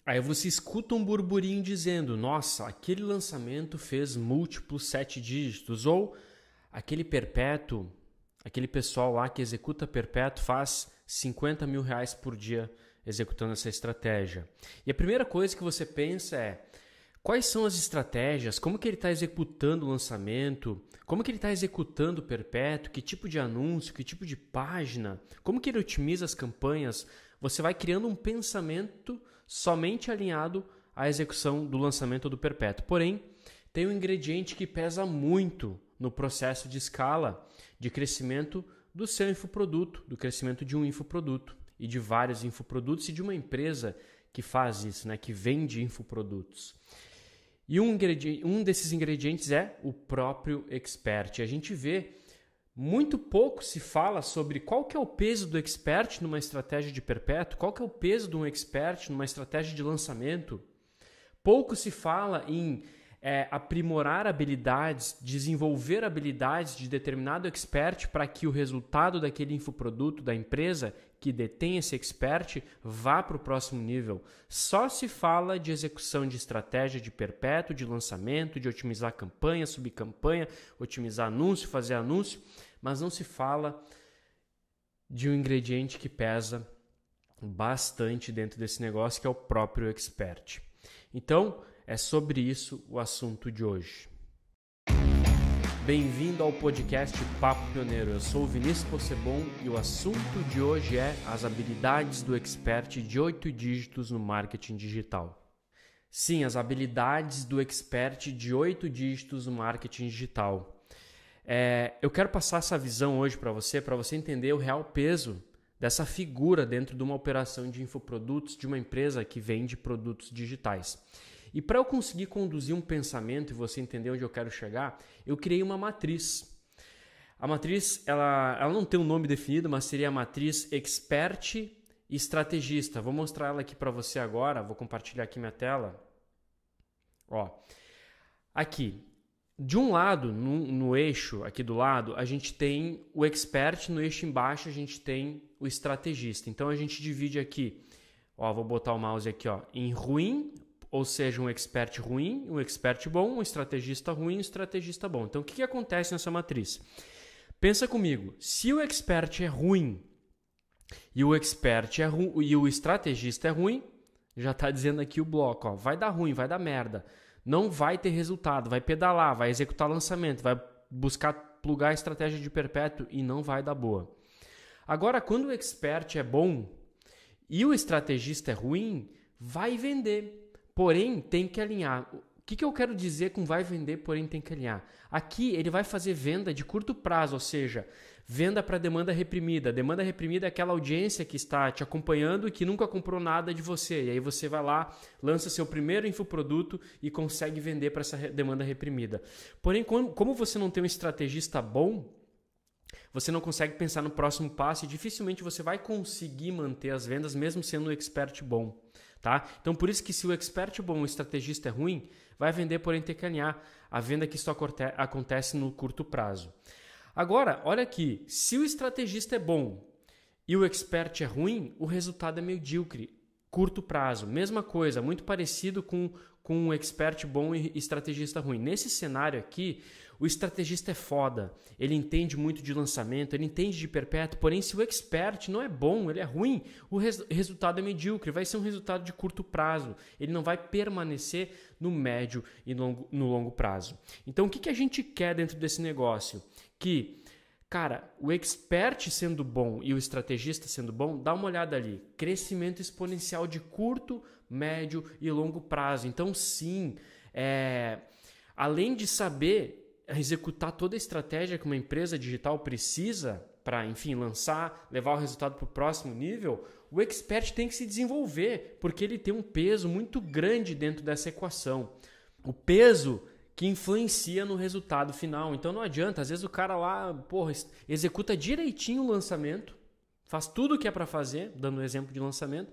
Aí você escuta um burburinho dizendo, nossa, aquele lançamento fez múltiplos 7 dígitos, ou aquele perpétuo, aquele pessoal lá que executa perpétuo faz 50 mil reais por dia executando essa estratégia. E a primeira coisa que você pensa é, quais são as estratégias, como que ele está executando o lançamento, como que ele está executando o perpétuo, que tipo de anúncio, que tipo de página, como que ele otimiza as campanhas. Você vai criando um pensamento somente alinhado à execução do lançamento do perpétuo. Porém, tem um ingrediente que pesa muito no processo de escala de crescimento do seu infoproduto, do crescimento de um infoproduto e de vários infoprodutos e de uma empresa que faz isso, né, que vende infoprodutos. E um desses ingredientes é o próprio expert. A gente vê muito pouco se fala sobre qual que é o peso do expert numa estratégia de perpétuo, qual que é o peso de um expert numa estratégia de lançamento. Pouco se fala em aprimorar habilidades, desenvolver habilidades de determinado expert para que o resultado daquele infoproduto da empresa que detém esse expert vá para o próximo nível. Só se fala de execução de estratégia de perpétuo, de lançamento, de otimizar campanha, subcampanha, otimizar anúncio, fazer anúncio, mas não se fala de um ingrediente que pesa bastante dentro desse negócio, que é o próprio expert. Então, é sobre isso o assunto de hoje. Bem-vindo ao podcast Papo Pioneiro. Eu sou o Vinícius Possebon e o assunto de hoje é as habilidades do expert de 8 dígitos no marketing digital. Sim, as habilidades do expert de 8 dígitos no marketing digital. Eu quero passar essa visão hoje para você entender o real peso dessa figura dentro de uma operação de infoprodutos de uma empresa que vende produtos digitais. E para eu conseguir conduzir um pensamento e você entender onde eu quero chegar, eu criei uma matriz. A matriz, ela não tem um nome definido, mas seria a matriz expert e estrategista. Vou mostrar ela aqui para você agora, vou compartilhar aqui minha tela. Ó, aqui, de um lado, no eixo aqui do lado, a gente tem o expert, no eixo embaixo a gente tem o estrategista. Então a gente divide aqui, ó, vou botar o mouse aqui, ó, em ruim, ou seja, um expert ruim, um expert bom, um estrategista ruim, um estrategista bom. Então, o que acontece nessa matriz? Pensa comigo, se o expert é ruim e o estrategista é ruim, já está dizendo aqui o bloco, ó, vai dar ruim, vai dar merda, não vai ter resultado, vai pedalar, vai executar lançamento, vai buscar plugar a estratégia de perpétuo e não vai dar boa. Agora, quando o expert é bom e o estrategista é ruim, vai vender. Porém, tem que alinhar. O que eu quero dizer com vai vender, porém tem que alinhar? Aqui ele vai fazer venda de curto prazo, ou seja, venda para demanda reprimida. Demanda reprimida é aquela audiência que está te acompanhando e que nunca comprou nada de você. E aí você vai lá, lança seu primeiro infoproduto e consegue vender para essa demanda reprimida. Porém, como você não tem um estrategista bom, você não consegue pensar no próximo passo e dificilmente você vai conseguir manter as vendas mesmo sendo um expert bom. Tá? Então, por isso que se o expert é bom, o estrategista é ruim, vai vender, porém tem que alinhar a venda que isso acontece no curto prazo. Agora, olha aqui, se o estrategista é bom e o expert é ruim, o resultado é medíocre, curto prazo. Mesma coisa, muito parecido com um expert bom e estrategista ruim. Nesse cenário aqui, o estrategista é foda, ele entende muito de lançamento, ele entende de perpétuo, porém se o expert não é bom, ele é ruim, o resultado é medíocre, vai ser um resultado de curto prazo, ele não vai permanecer no médio e no longo prazo. Então o que a gente quer dentro desse negócio? Que, cara, o expert sendo bom e o estrategista sendo bom, dá uma olhada ali, crescimento exponencial de curto, médio e longo prazo. Então sim, além de saber executar toda a estratégia que uma empresa digital precisa para, enfim, lançar, levar o resultado para o próximo nível, o expert tem que se desenvolver, porque ele tem um peso muito grande dentro dessa equação. O peso que influencia no resultado final. Então não adianta, às vezes o cara lá, executa direitinho o lançamento, faz tudo o que é para fazer, dando um exemplo de lançamento,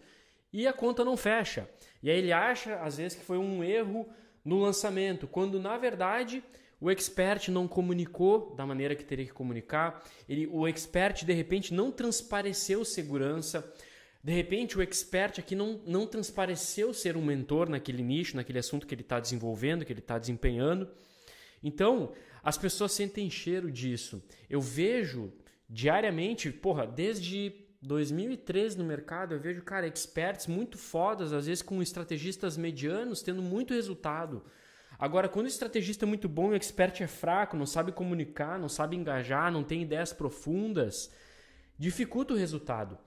e a conta não fecha. E aí ele acha, às vezes, que foi um erro no lançamento, quando na verdade o expert não comunicou da maneira que teria que comunicar, o expert de repente não transpareceu segurança, De repente, o expert aqui não transpareceu ser um mentor naquele nicho, naquele assunto que ele está desenvolvendo, que ele está desempenhando. Então, as pessoas sentem cheiro disso. Eu vejo diariamente, desde 2013 no mercado, eu vejo, cara, experts muito fodas, às vezes com estrategistas medianos, tendo muito resultado. Agora, quando o estrategista é muito bom e o expert é fraco, não sabe comunicar, não sabe engajar, não tem ideias profundas, dificulta o resultado.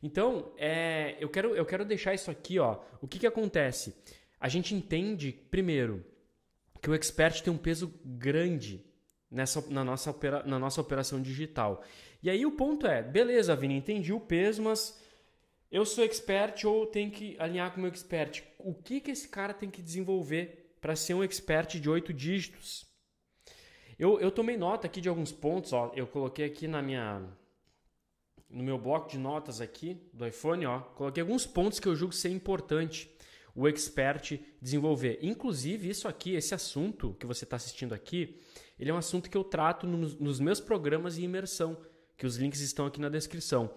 Então, eu quero deixar isso aqui, ó. O que acontece? A gente entende, primeiro, que o expert tem um peso grande na nossa operação digital. E aí o ponto é, beleza, Vini, entendi o peso, mas eu sou expert ou tenho que alinhar com o meu expert? O que esse cara tem que desenvolver para ser um expert de 8 dígitos? Eu tomei nota aqui de alguns pontos, ó. Eu coloquei aqui no meu bloco de notas aqui do iPhone, ó, coloquei alguns pontos que eu julgo ser importante o expert desenvolver. Inclusive, isso aqui, esse assunto que você está assistindo aqui, ele é um assunto que eu trato nos meus programas de imersão, que os links estão aqui na descrição.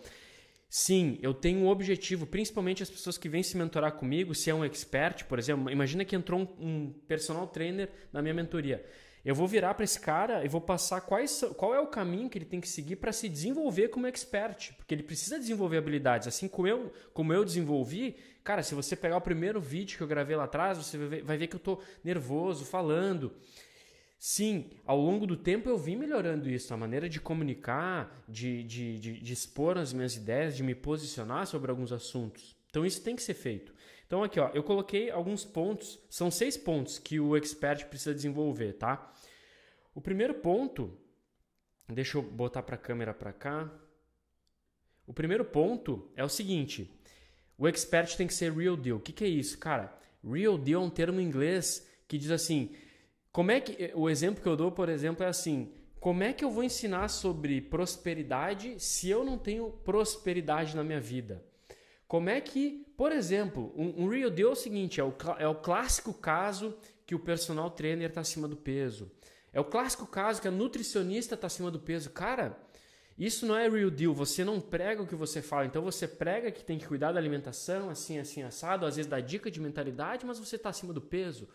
Sim, eu tenho um objetivo, principalmente as pessoas que vêm se mentorar comigo, se é um expert, por exemplo, imagina que entrou um personal trainer na minha mentoria. Eu vou virar para esse cara e vou passar qual é o caminho que ele tem que seguir para se desenvolver como expert, porque ele precisa desenvolver habilidades, assim como eu desenvolvi. Cara, se você pegar o primeiro vídeo que eu gravei lá atrás, você vai ver que eu estou nervoso falando. Sim, ao longo do tempo eu vim melhorando isso, a maneira de comunicar, de expor as minhas ideias, de me posicionar sobre alguns assuntos. Então isso tem que ser feito. Então aqui, ó, eu coloquei alguns pontos, são 6 pontos que o expert precisa desenvolver, tá? O primeiro ponto, deixa eu botar para a câmera para cá. O primeiro ponto é o seguinte, o expert tem que ser real deal. O que é isso? Cara, real deal é um termo em inglês que diz assim, o exemplo que eu dou, por exemplo, é assim, como é que eu vou ensinar sobre prosperidade se eu não tenho prosperidade na minha vida? Como é que, por exemplo, um real deal é o seguinte, é o clássico caso que o personal trainer está acima do peso. É o clássico caso que a nutricionista está acima do peso. Cara, isso não é real deal, você não prega o que você fala. Então você prega que tem que cuidar da alimentação, assim, assado, às vezes dá dica de mentalidade, mas você está acima do peso.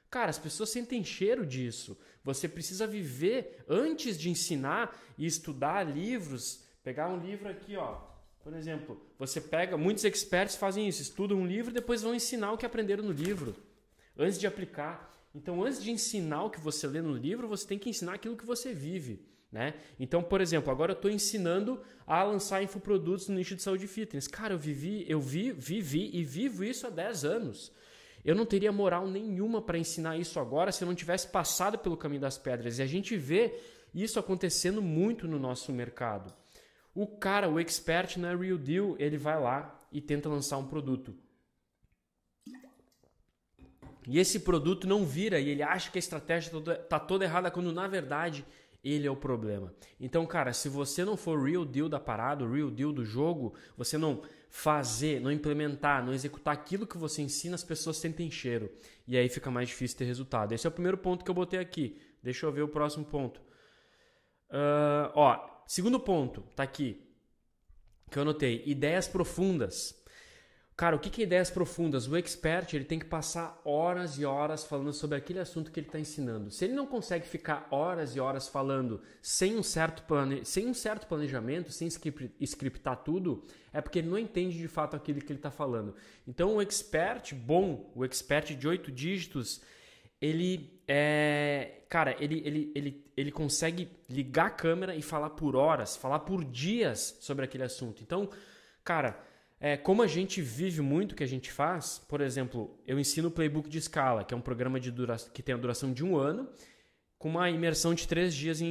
Cara, as pessoas sentem cheiro disso. Você precisa viver antes de ensinar e estudar livros. Pegar um livro aqui, ó. Por exemplo, muitos experts fazem isso, estudam um livro e depois vão ensinar o que aprenderam no livro, antes de aplicar. Então, antes de ensinar o que você lê no livro, você tem que ensinar aquilo que você vive, né? Então, por exemplo, agora eu estou ensinando a lançar infoprodutos no nicho de saúde e fitness. Cara, eu vivi e vivo isso há 10 anos. Eu não teria moral nenhuma para ensinar isso agora se eu não tivesse passado pelo caminho das pedras. E a gente vê isso acontecendo muito no nosso mercado. O expert não é real deal, ele vai lá e tenta lançar um produto. E esse produto não vira e ele acha que a estratégia está toda errada quando na verdade ele é o problema. Então, cara, se você não for real deal da parada, o real deal do jogo, você não fazer, não implementar, não executar aquilo que você ensina, as pessoas sentem cheiro. E aí fica mais difícil ter resultado. Esse é o primeiro ponto que eu botei aqui. Deixa eu ver o próximo ponto. Segundo ponto, tá aqui, que eu anotei, ideias profundas. Cara, o que é ideias profundas? O expert ele tem que passar horas e horas falando sobre aquele assunto que ele está ensinando. Se ele não consegue ficar horas e horas falando sem um certo planejamento, sem scriptar tudo, é porque ele não entende de fato aquilo que ele está falando. Então o expert de 8 dígitos, ele consegue ligar a câmera e falar por horas, falar por dias sobre aquele assunto. Então, cara, como a gente vive muito o que a gente faz, por exemplo, eu ensino o Playbook de Escala, que é um programa que tem a duração de 1 ano, com uma imersão de 3 dias.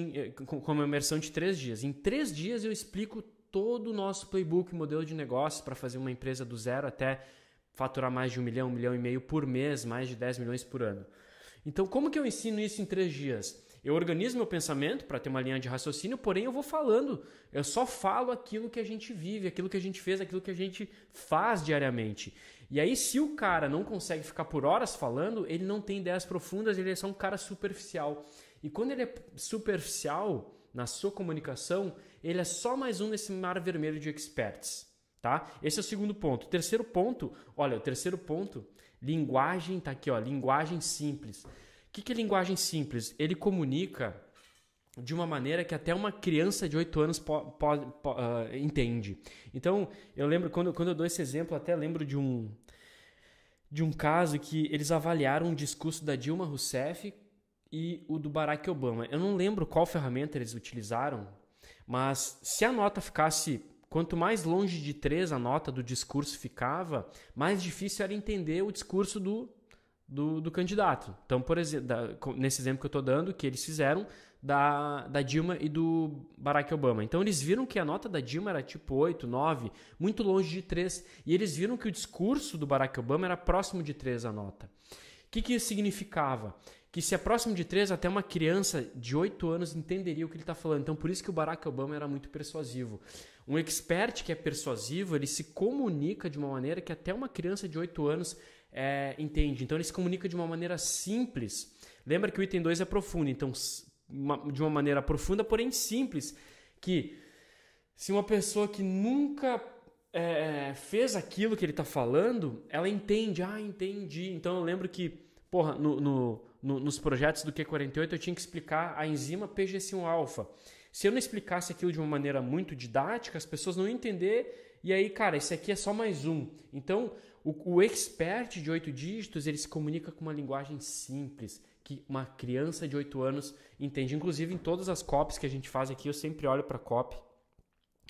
Em 3 dias eu explico todo o nosso Playbook, modelo de negócio para fazer uma empresa do zero até faturar mais de 1 milhão, 1,5 milhão por mês, mais de 10 milhões por ano. Então, como que eu ensino isso em 3 dias? Eu organizo meu pensamento para ter uma linha de raciocínio, porém eu vou falando. Eu só falo aquilo que a gente vive, aquilo que a gente fez, aquilo que a gente faz diariamente. E aí, se o cara não consegue ficar por horas falando, ele não tem ideias profundas, ele é só um cara superficial. E quando ele é superficial na sua comunicação, ele é só mais um nesse mar vermelho de experts. tá? Esse é o segundo ponto. Terceiro ponto, olha, o terceiro ponto, linguagem, tá aqui, ó, linguagem simples. O que é linguagem simples? Ele comunica de uma maneira que até uma criança de 8 anos entende. Então, eu lembro, quando eu dou esse exemplo, até lembro de um caso que eles avaliaram o discurso da Dilma Rousseff e o do Barack Obama. Eu não lembro qual ferramenta eles utilizaram, mas se a nota ficasse, quanto mais longe de 3 a nota do discurso ficava, mais difícil era entender o discurso do candidato. Então, por exemplo, nesse exemplo que eu estou dando, que eles fizeram da Dilma e do Barack Obama. Então, eles viram que a nota da Dilma era tipo 8, 9, muito longe de 3. E eles viram que o discurso do Barack Obama era próximo de 3 a nota. O que isso significava? Que se é próximo de 3, até uma criança de 8 anos entenderia o que ele está falando. Então, por isso que o Barack Obama era muito persuasivo. Um expert que é persuasivo, ele se comunica de uma maneira que até uma criança de 8 anos entende. Então, ele se comunica de uma maneira simples. Lembra que o item 2 é profundo. Então, de uma maneira profunda, porém simples. Que se uma pessoa que nunca fez aquilo que ele está falando, ela entende. Ah, entendi. Então, eu lembro que, porra, nos projetos do Q48 eu tinha que explicar a enzima PGC1-alfa. Se eu não explicasse aquilo de uma maneira muito didática, as pessoas não iam entender, e aí, cara, esse aqui é só mais um. Então, o expert de 8 dígitos, ele se comunica com uma linguagem simples, que uma criança de 8 anos entende. Inclusive, em todas as copies que a gente faz aqui, eu sempre olho para a copy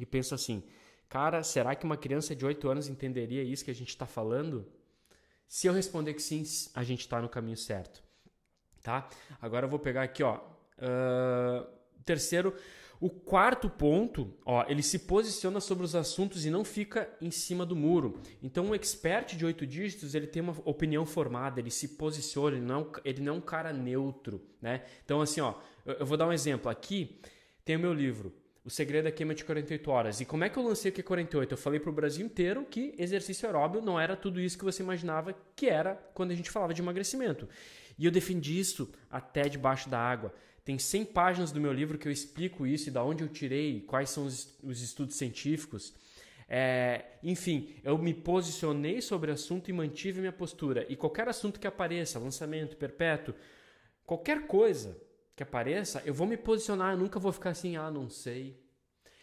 e penso assim, cara, será que uma criança de 8 anos entenderia isso que a gente está falando? Se eu responder que sim, a gente está no caminho certo. Tá? Agora eu vou pegar aqui, ó, terceiro, o quarto ponto, ó, ele se posiciona sobre os assuntos e não fica em cima do muro. Então, um expert de 8 dígitos, ele tem uma opinião formada, ele se posiciona, ele não é um cara neutro, né? Então, assim, ó, eu vou dar um exemplo. Aqui tem o meu livro, O Segredo da Queima de 48 Horas. E como é que eu lancei o Q48? Eu falei para o Brasil inteiro que exercício aeróbio não era tudo isso que você imaginava que era quando a gente falava de emagrecimento. E eu defendi isso até debaixo da água. Tem 100 páginas do meu livro que eu explico isso e da onde eu tirei, quais são os estudos científicos. Enfim, eu me posicionei sobre o assunto e mantive minha postura. E qualquer assunto que apareça, lançamento perpétuo, qualquer coisa que apareça, eu vou me posicionar. Eu nunca vou ficar assim, não sei.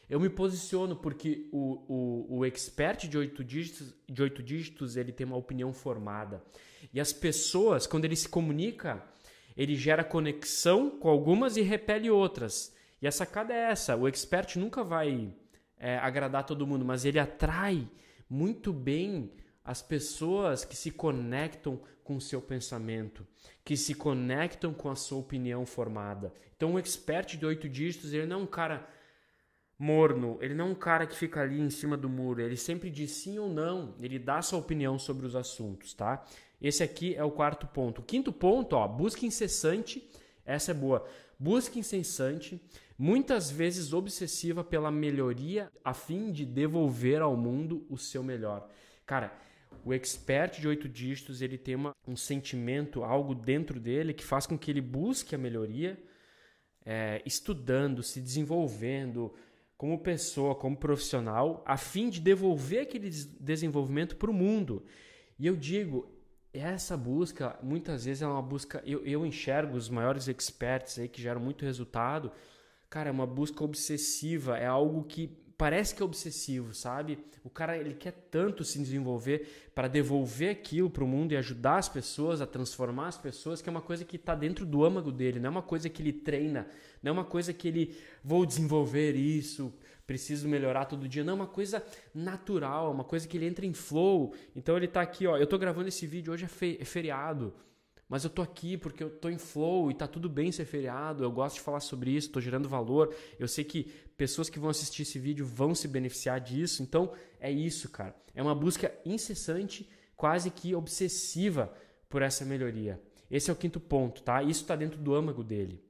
Eu me posiciono porque o expert de 8 dígitos, ele tem uma opinião formada. E as pessoas, quando ele se comunica, ele gera conexão com algumas e repele outras. E a sacada é essa, o expert nunca vai agradar todo mundo, mas ele atrai muito bem as pessoas que se conectam com o seu pensamento, que se conectam com a sua opinião formada. Então, o expert de 8 dígitos, ele não é um cara morno, ele não é um cara que fica ali em cima do muro, ele sempre diz sim ou não, ele dá sua opinião sobre os assuntos, tá? Esse aqui é o quarto ponto. O quinto ponto, ó, busca incessante, essa é boa, busca incessante, muitas vezes obsessiva pela melhoria a fim de devolver ao mundo o seu melhor. Cara, o expert de 8 dígitos, ele tem um sentimento, algo dentro dele que faz com que ele busque a melhoria, estudando, se desenvolvendo, como pessoa, como profissional, a fim de devolver aquele desenvolvimento para o mundo. E eu digo, essa busca, muitas vezes é uma busca, eu enxergo os maiores experts aí que geram muito resultado, cara, é uma busca obsessiva, é algo que parece que é obsessivo, sabe? O cara, ele quer tanto se desenvolver para devolver aquilo para o mundo e ajudar as pessoas, a transformar as pessoas, que é uma coisa que está dentro do âmago dele, não é uma coisa que ele treina, não é uma coisa que ele, vou desenvolver isso, preciso melhorar todo dia, não, é uma coisa natural, é uma coisa que ele entra em flow. Então ele está aqui, ó, eu estou gravando esse vídeo, hoje é feriado, mas eu tô aqui porque eu tô em flow e tá tudo bem ser feriado, eu gosto de falar sobre isso, tô gerando valor, eu sei que pessoas que vão assistir esse vídeo vão se beneficiar disso, então é isso, cara. É uma busca incessante, quase que obsessiva por essa melhoria. Esse é o quinto ponto, tá? Isso tá dentro do âmago dele.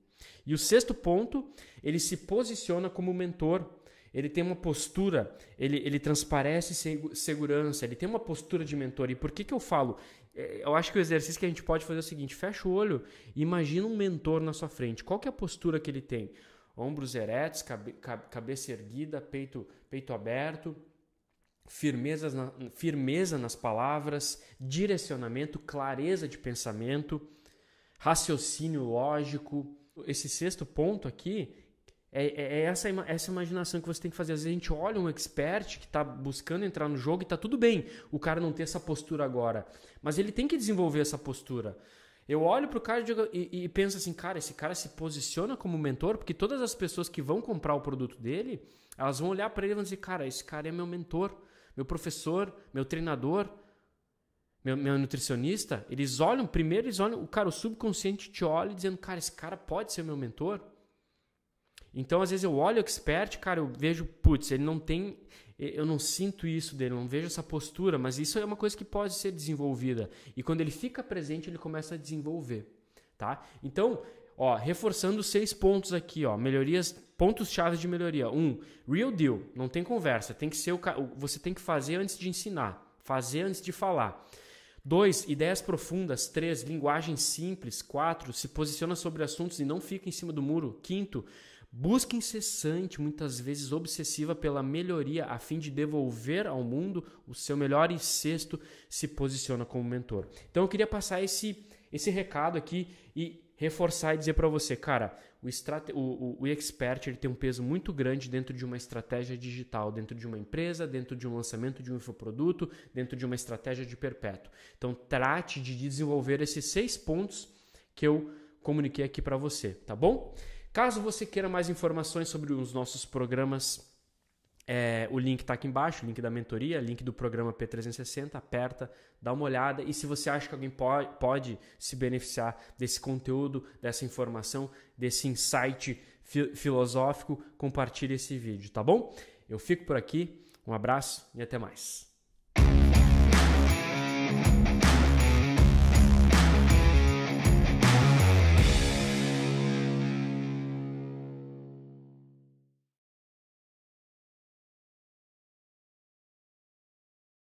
E o sexto ponto, ele se posiciona como mentor. Ele tem uma postura, ele transparece segurança, ele tem uma postura de mentor. E por que eu falo? Eu acho que o exercício que a gente pode fazer é o seguinte, fecha o olho e imagina um mentor na sua frente. Qual que é a postura que ele tem? Ombros eretos, cabeça erguida, peito aberto. firmeza nas palavras, direcionamento, clareza de pensamento, raciocínio lógico. Esse sexto ponto aqui é essa imaginação que você tem que fazer. Às vezes a gente olha um expert que está buscando entrar no jogo e está tudo bem o cara não ter essa postura agora, mas ele tem que desenvolver essa postura. Eu olho para o cara e penso assim, cara, esse cara se posiciona como mentor, porque todas as pessoas que vão comprar o produto dele, elas vão olhar para ele e vão dizer, cara, esse cara é meu mentor, meu professor, meu treinador, meu nutricionista. Eles olham, o cara, o subconsciente te olha dizendo, cara, esse cara pode ser meu mentor. Então, às vezes eu olho o expert, cara, eu vejo, putz, ele não tem, eu não sinto isso dele, não vejo essa postura, mas isso é uma coisa que pode ser desenvolvida. E quando ele fica presente, ele começa a desenvolver, tá? Então, ó, reforçando os 6 pontos aqui, ó, melhorias, pontos-chave de melhoria. 1, real deal, não tem conversa, tem que ser você tem que fazer antes de ensinar, fazer antes de falar. 2, ideias profundas. 3, linguagem simples. 4, se posiciona sobre assuntos e não fica em cima do muro. 5, busca incessante, muitas vezes obsessiva pela melhoria a fim de devolver ao mundo o seu melhor. E 6, se posiciona como mentor. Então eu queria passar esse recado aqui e reforçar e dizer para você, cara, o expert ele tem um peso muito grande dentro de uma estratégia digital, dentro de uma empresa, dentro de um lançamento de um infoproduto, dentro de uma estratégia de perpétuo. Então trate de desenvolver esses 6 pontos que eu comuniquei aqui para você, tá bom? Caso você queira mais informações sobre os nossos programas, o link está aqui embaixo, o link da mentoria, link do programa P360, aperta, dá uma olhada, e se você acha que alguém pode se beneficiar desse conteúdo, dessa informação, desse insight filosófico, compartilhe esse vídeo, tá bom? Eu fico por aqui, um abraço e até mais.